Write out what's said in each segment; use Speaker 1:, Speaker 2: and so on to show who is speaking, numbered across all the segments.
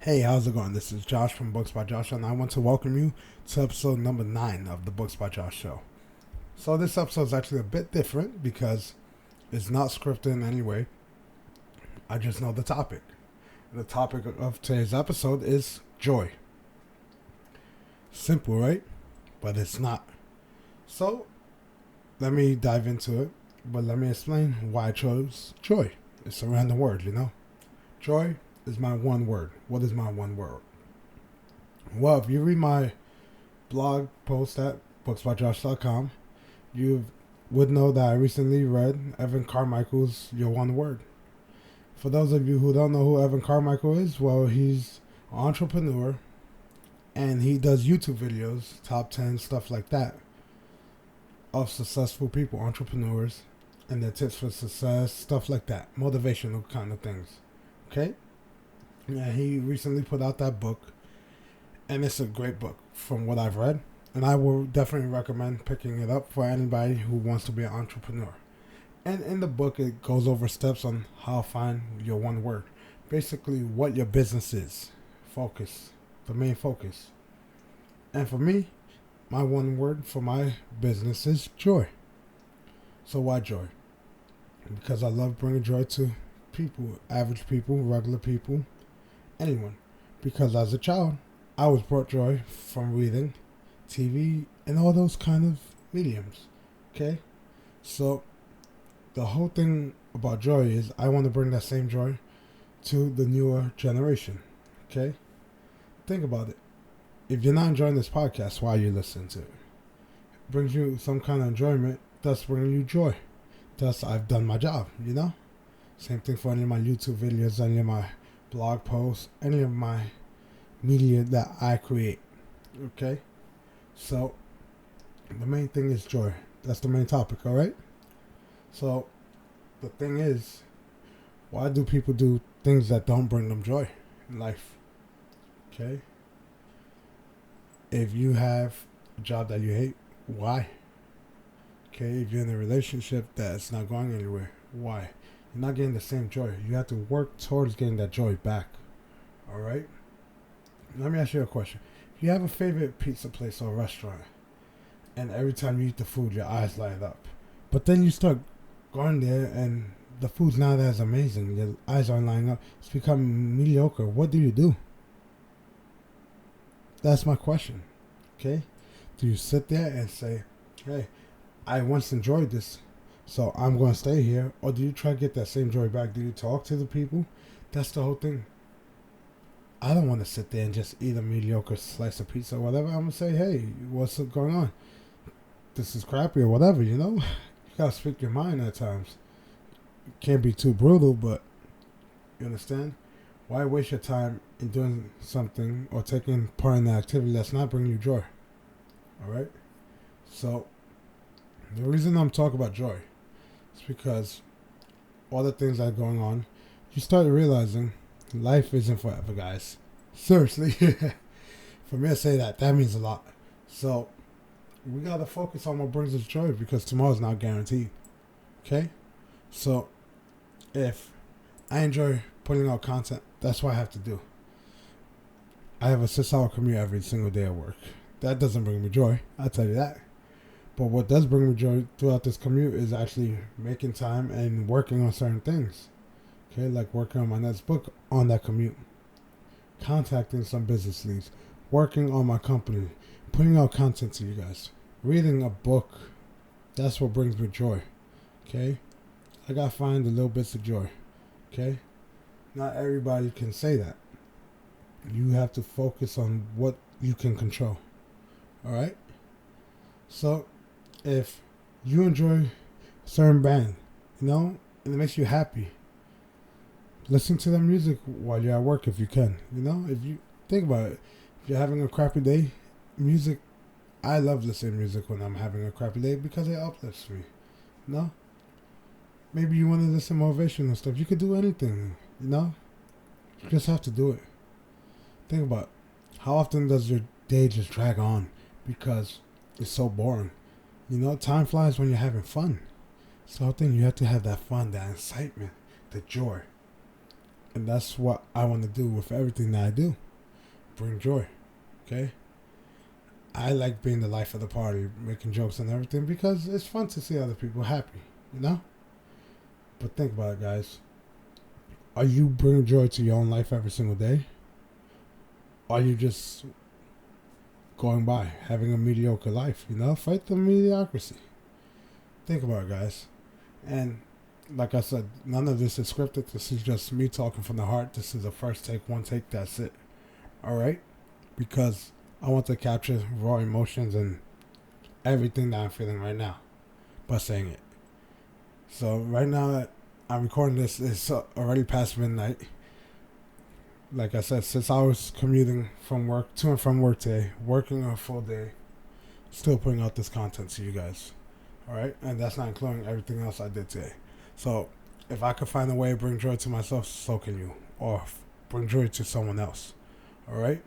Speaker 1: Hey, how's it going? This is Josh from Books by Josh, and I want to welcome you to episode number 9 of the Books by Josh show. So, this episode is actually a bit different because it's not scripted in any way. I just know the topic. The topic of today's episode is joy. Simple, right? But it's not. So, let me dive into it, but let me explain why I chose joy. It's a random word, Joy is my one word. What is my one word? Well, if you read my blog post at booksbyjosh.com, you would know that I recently read Evan Carmichael's Your One Word. For those of you who don't know who Evan Carmichael is, well, he's an entrepreneur and he does YouTube videos, top 10, stuff like that, of successful people, entrepreneurs, and their tips for success, stuff like that, motivational kind of things. Okay? Yeah, he recently put out that book, and it's a great book from what I've read, and I will definitely recommend picking it up for anybody who wants to be an entrepreneur. And in the book, it goes over steps on how to find your one word, basically what your business is, focus, the main focus. And for me, my one word for my business is joy. So why joy? Because I love bringing joy to people, average people, regular people, anyone. Because as a child, I was brought joy from reading, TV, and all those kind of mediums. Okay? So, the whole thing about joy is I want to bring that same joy to the newer generation. Okay? Think about it. If you're not enjoying this podcast, why are you listening to it? It brings you some kind of enjoyment, thus bringing you joy. Thus, I've done my job, Same thing for any of my YouTube videos, any of my blog posts, any of my media that I create. Okay? So, the main thing is joy. That's the main topic, alright? So, the thing is, why do people do things that don't bring them joy in life? Okay? If you have a job that you hate, why? Okay? If you're in a relationship that's not going anywhere, why? You're not getting the same joy. You have to work towards getting that joy back. Alright? Let me ask you a question. If you have a favorite pizza place or restaurant, and every time you eat the food, your eyes light up, but then you start going there and the food's not as amazing, your eyes aren't lining up, it's become mediocre, what do? That's my question. Okay? Do you sit there and say, hey, I once enjoyed this, so I'm going to stay here? Or do you try to get that same joy back? Do you talk to the people? That's the whole thing. I don't want to sit there and just eat a mediocre slice of pizza or whatever. I'm going to say, hey, what's going on? This is crappy or whatever, You got to speak your mind at times. You can't be too brutal, but you understand? Why waste your time in doing something or taking part in an activity that's not bringing you joy? Alright? So, the reason I'm talking about joy is because all the things that are going on, you start realizing life isn't forever, guys. Seriously. For me to say that means a lot. So, we gotta focus on what brings us joy because tomorrow's not guaranteed. Okay? So, if I enjoy putting out content, that's what I have to do. I have a 6-hour commute every single day at work. That doesn't bring me joy, I'll tell you that. But what does bring me joy throughout this commute is actually making time and working on certain things. Okay, like working on my next book on that commute. Contacting some business leads. Working on my company. Putting out content to you guys. Reading a book. That's what brings me joy. Okay? I gotta find the little bits of joy. Okay? Not everybody can say that. You have to focus on what you can control. Alright? So, if you enjoy a certain band, and it makes you happy, listen to their music while you're at work if you can. If you think about it, if you're having a crappy day, music, I love listening to music when I'm having a crappy day because it uplifts me. Maybe you want to listen to motivational stuff. You could do anything, You just have to do it. Think about it. How often does your day just drag on because it's so boring? Time flies when you're having fun. So I think you have to have that fun, that excitement, the joy. And that's what I want to do with everything that I do. Bring joy. Okay? I like being the life of the party, making jokes and everything because it's fun to see other people happy, you know? But think about it, guys. Are you bringing joy to your own life every single day? Are you just going by, having a mediocre life, you know? Fight the mediocrity. Think about it, guys. And like I said, none of this is scripted. This is just me talking from the heart. This is a first take, one take, that's it. Alright? Because I want to capture raw emotions and everything that I'm feeling right now by saying it. So right now that I'm recording this, it's already past midnight. Like I said, since I was commuting from work to and from work today, working a full day, still putting out this content to you guys. Alright? And that's not including everything else I did today. So if I could find a way to bring joy to myself, so can you. Or bring joy to someone else. Alright?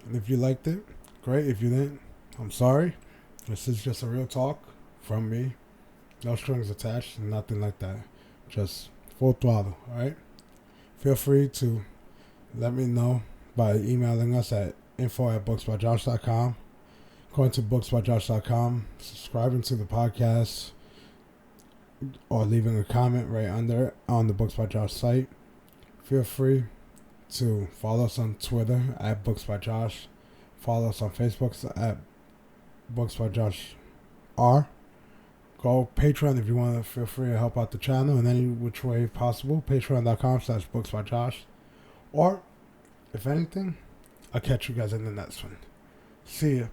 Speaker 1: And if you liked it, great. If you didn't, I'm sorry. This is just a real talk from me. No strings attached, nothing like that. Just full throttle, alright? Feel free to let me know by emailing us at info@booksbyjosh.com, going to booksbyjosh.com, subscribing to the podcast, or leaving a comment right under it on the Books by Josh site. Feel free to follow us on Twitter at Books by Josh. Follow us on Facebook at Books by Josh R. Go Patreon if you want to. Feel free to help out the channel in any which way possible. Patreon.com/Books by Josh. Or, if anything, I'll catch you guys in the next one. See ya.